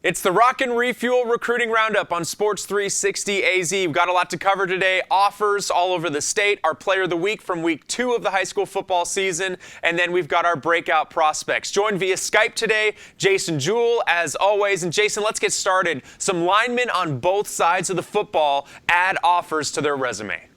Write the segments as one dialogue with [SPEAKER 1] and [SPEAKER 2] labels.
[SPEAKER 1] It's the Rock and Refuel Recruiting Roundup on Sports 360 AZ. We've got a lot to cover today. Offers all over the state. Our Player of the Week from Week 2 of the high school football season. And then we've got our breakout prospects. Joined via Skype today, Jason Jewell, as always. And Jason, let's get started. Some linemen on both sides of the football add offers to their resume.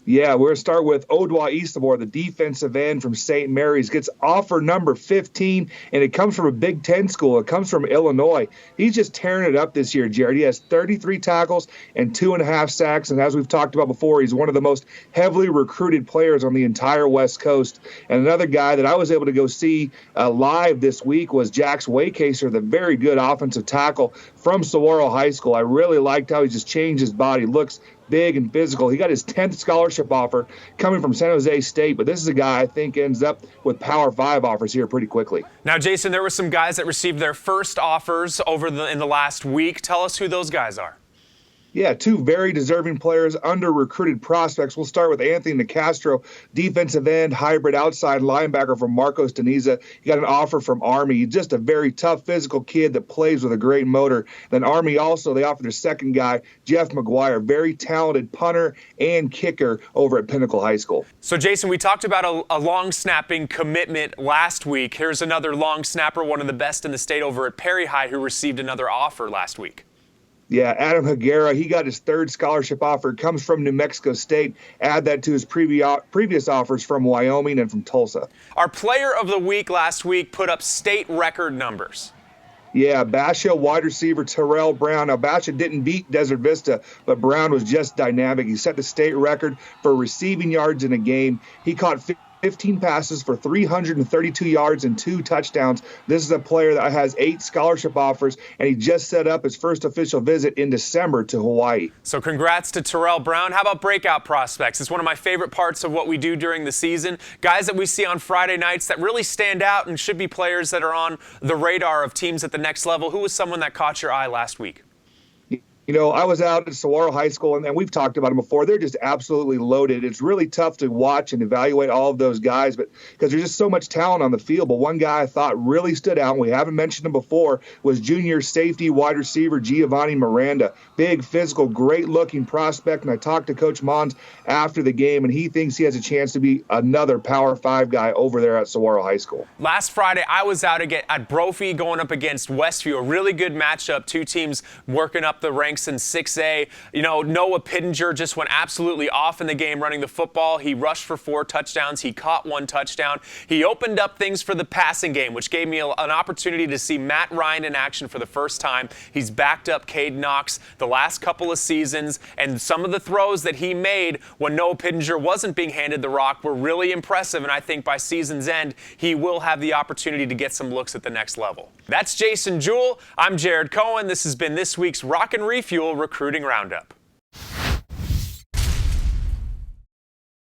[SPEAKER 2] Yeah, we're going to start with Odwa Eastamore, the defensive end from St. Mary's. Gets offer number 15, and it comes from a Big Ten school. It comes from Illinois. He's just tearing it up this year, Jared. He has 33 tackles and 2.5 sacks, and as we've talked about before, he's one of the most heavily recruited players on the entire West Coast. And another guy that I was able to go see live this week was Jax Waycaser, the very good offensive tackle from Saguaro High School. I really liked how he just changed his body. Looks big and physical. He got his 10th scholarship offer coming from San Jose State, but this is a guy I think ends up with Power 5 offers here pretty quickly.
[SPEAKER 1] Now, Jason, there were some guys that received their first offers in the last week. Tell us who those guys are.
[SPEAKER 2] Yeah, two very deserving players, under-recruited prospects. We'll start with Anthony Nicastro, defensive end, hybrid outside linebacker from Marcos Deniza. He got an offer from Army. He's just a very tough physical kid that plays with a great motor. Then Army also, they offered their second guy, Jeff McGuire, very talented punter and kicker over at Pinnacle High School.
[SPEAKER 1] So, Jason, we talked about a long snapping commitment last week. Here's another long snapper, one of the best in the state over at Perry High, who received another offer last week.
[SPEAKER 2] Yeah, Adam Higuera, he got his third scholarship offer. It comes from New Mexico State. Add that to his previous offers from Wyoming and from Tulsa.
[SPEAKER 1] Our Player of the Week last week put up state record numbers.
[SPEAKER 2] Yeah, Basha wide receiver Terrell Brown. Now, Basha didn't beat Desert Vista, but Brown was just dynamic. He set the state record for receiving yards in a game. He caught 15 passes for 332 yards and 2 touchdowns. This is a player that has 8 scholarship offers, and he just set up his first official visit in December to Hawaii.
[SPEAKER 1] So congrats to Terrell Brown. How about breakout prospects? It's one of my favorite parts of what we do during the season. Guys that we see on Friday nights that really stand out and should be players that are on the radar of teams at the next level. Who was someone that caught your eye last week?
[SPEAKER 2] You know, I was out at Saguaro High School, and we've talked about them before. They're just absolutely loaded. It's really tough to watch and evaluate all of those guys, but because there's just so much talent on the field. But one guy I thought really stood out, and we haven't mentioned him before, was junior safety wide receiver Giovanni Miranda. Big, physical, great-looking prospect, and I talked to Coach Mons after the game, and he thinks he has a chance to be another Power 5 guy over there at Saguaro High School.
[SPEAKER 1] Last Friday, I was out at Brophy going up against Westview, a really good matchup, two teams working up the ranks in 6A. You know, Noah Pittenger just went absolutely off in the game running the football. He rushed for 4 touchdowns. He caught 1 touchdown. He opened up things for the passing game, which gave me an opportunity to see Matt Ryan in action for the first time. He's backed up Cade Knox the last couple of seasons, and some of the throws that he made when Noah Pittenger wasn't being handed the rock were really impressive, and I think by season's end, he will have the opportunity to get some looks at the next level. That's Jason Jewell. I'm Jared Cohen. This has been this week's Rock and Refuel Recruiting Roundup.